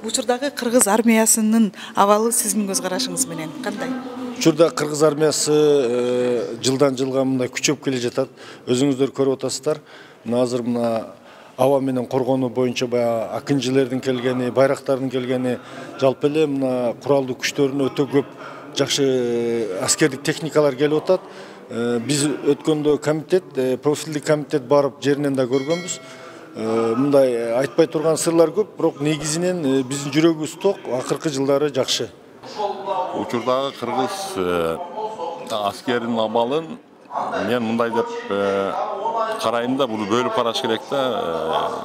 Учурдагы кыргыз армиясынын абалы сиздин көз карашыңыз менен кандай? Учурда кыргыз армиясы жылдан жылга мындай күчөп келе жатат. Өзүңүздөр көрүп атасыздар. Азыр мына аба менен коргонуу боюнча баягы акынчылердин келгени, байрактардын келгени, жалпы эле мына куралдуу күчтөрүнө өтө көп жакшы аскердик техникалар келип атат. Биз өткөндө комитет, профилдик комитет барып жеринен да көргөнбүз. Мындай айтпай турган сырлар көп, бирок негизинен биздин жүрөгүбүз ток, акыркы жылдары жакшы. Учурдагы кыргыз аскердин абалын мен мындай деп карайм да, буну бөлүп караш керек да.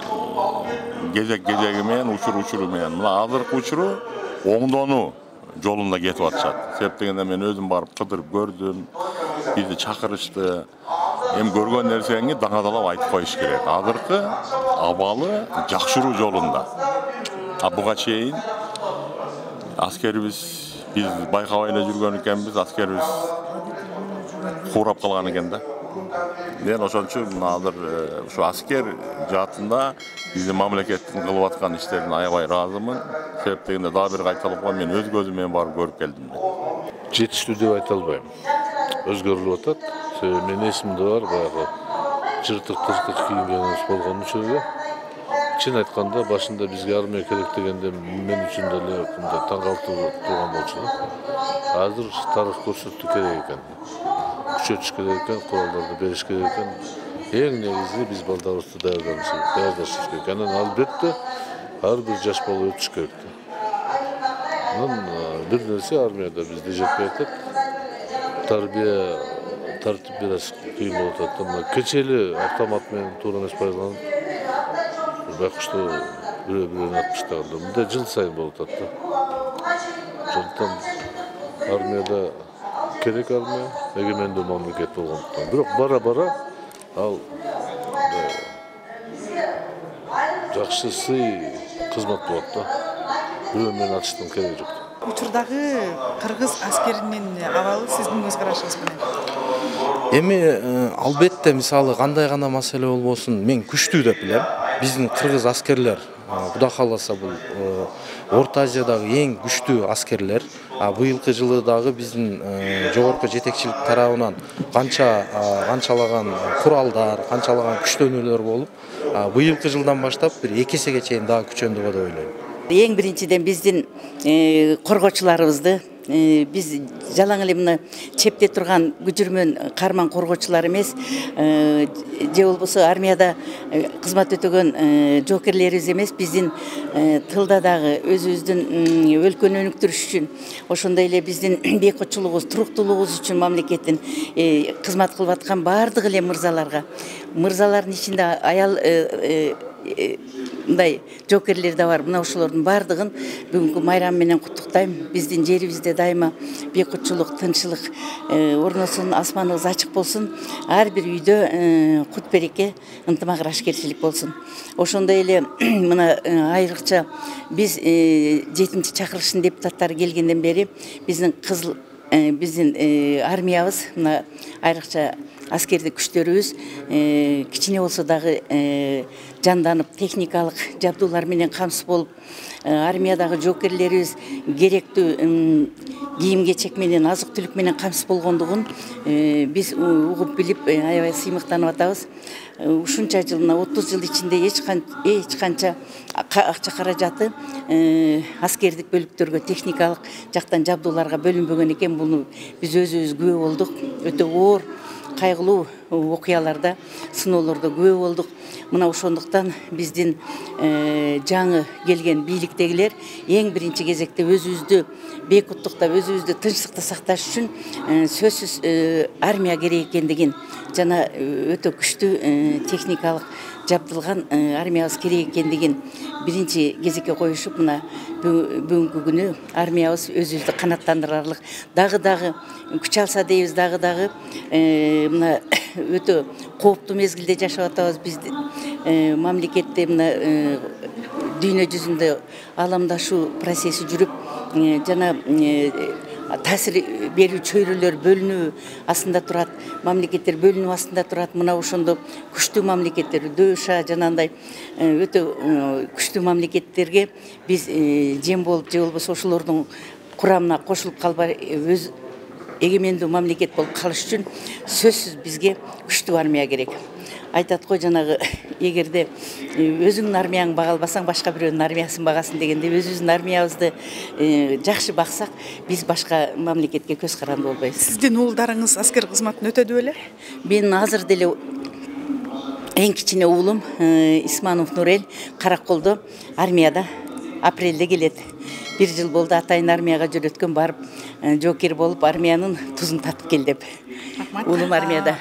Кезек-кезеги менен, учуру менен. Мына азыркы учуру оңдонуу жолунда кетип атышат. Себеп дегенде мен өзүм барып кыдырып көрдүм. Бизди чакырышты. Эми көргөн нерсеңи даңадалап айтып коюш керек. Азыркы абалы жакшыруу жолунда. Буга чейин аскерибиз биз байкабай эле жүргөн экенбиз, аскерибиз куурап калган экен да. Мен ошон үчүн азыр ушу аскер жаатында биздин мамлекеттин кылып аткан иштерине аябай ыраазымын. Себеп дегенде дагы бир кайталап коем, мен өз көзүм менен барып көрүп келдим. Жетиштүү деп айта албайм. Өзгөрүлүп атат. Мен эсимде бар, баягы жыртык-тыртык кийингенибиз болгон учурда. Чын айтканда башында бизге армия керек дегенде мен үчүн деле мындай таң калтырып турган болчу. Азыр тарых көрсөттү керек экен. Күчөтүш керек экен, куралдарды бериш керек экен. Эң негизи биз балдарыбызды даярдаш керек. Анан албетте ар бир жаш бала өтүш керек. Бир нерсе армияда бизде жетпей атат. Тарбия тартип бир аз кыйын болуп атат. Кечели автомат менен туура эмес пайдаланып, байкушту бирөө-бирөөнү атып таштаганда мындай жыл сайын болуп атат да. Ошондуктан армияда керек армия, эгемендүү мамлекет болгондуктан. Бирок бара-бара ал жакшы сый кызмат болот да. Бирөө менен атыштын кереги жок. Учурдагы кыргыз аскеринин абалы сиздин көз карашыңыз менен? Эми албетте мисалы кандай гана маселе болбосун, мен күчтүү деп билем. Биздин кыргыз аскерлер, Кудай кааласа бул Орто Азиядагы эң күчтүү аскерлер. Быйылкы жылы дагы биздин жогорку жетекчилик тарабынан канчалаган куралдар, канчалаган күчтөнүүлөр болуп, быйылкы жылдан баштап бир 2 эсеге чейин дагы күчөндү деп ойлойм. Эң биринчиден биздин коргоочуларыбызды биз жалаң эле мына чепте турган күжүрмөн карман коргоочулар эмес, же болбосо армияда кызмат өтөгөн жоокерлерибиз эмес, биздин тылда дагы өзүбүздүн өлкөнү өнүктүрүш үчүн, ошондой эле биздин бейкотчулугубуз, туруктуулугубуз үчүн мамлекеттин кызмат кылып аткан баардык эле мырзалардын ичинде аял мындай жоокерлер да бар. Мына ошолордун баардыгын бүгүнкү майрам менен куттуктайм. Биздин жерибизде дайыма бейкотчулук, тынччылык орносун, асманыбыз ачык болсун. Ар бир үйдө кут береке, ынтымак, ырашкерчилик болсун. Ошондой эле мына айрыкча биз 7-чи чакырылыштын депутаттары келгенден бери биздин армиябыз, мына айрыкча аскердик күчтөрүбүз кичине болсо дагы жанданып, техникалык жабдуулар менен камсыз болуп, армиядагы жоокерлерибиз керектүү кийим-кечек менен, азык-түлүк менен камсыз болгондугун биз угуп билип, аябай сыймыктанып атабыз. Ушунча жыл, 30 жыл ичинде эч канча акча каражаты аскердик бөлүктөргө, техникалык жактан жабдууларга бөлүнбөгөн экен. Буну биз өзүбүз күбө болдук. Өтө оор, кайгылуу окуяларда, сыноолордо күбө болдук. Мына ошондуктан биздин жаңы келген бийликтегилер эң биринчи кезекте өзүбүздү бейкуттуктап, өзүбүздү тынчтыкты сакташ үчүн сөзсүз армия керек экендигин, жана өтө күчтүү техникалык жабдылган армиябыз керек экендигин биринчи кезекке коюшуп, мына бүгүнкү күнү армиябыз өзүбүздү канаттандырарлык, дагы күч алса дейбиз, дагы мына өтө кооптуу мезгилде жашап атабыз. Биз мамлекетте мына дүйнө жүзүндө аламдашуу процесси жүрүп, жана таасир берүү чөйрөлөр бөлүнүү астында турат, мамлекеттер бөлүнүү астында турат. Мына ошондо күчтүү мамлекеттер дөша жанагындай өтө күчтүү мамлекеттерге биз жем болуп же болбосо ошолордун курамына кошулуп калбай өз эгемендүү мамлекет болуп калыш үчүн сөзсүз бизге күчтүү армия керек. Айтат го жанагы эгерде өзүңдүн армияңды бага албасаң башка бирөөнүн армиясын багасың дегенде өзүбүздүн армиябызды жакшы баксак биз башка мамлекетке көз каранды болбойбуз. Сиздин уулдарыңыз аскер кызматын өтөдү беле? Менин азыр деле эң кичине уулум Исманов Нурел Караколдо армияда апрелде келет. 1 жыл болду атайын армияга жөнөткөн, барып жоокер болуп армиянын тузун татып кел деп. Уулум армияда.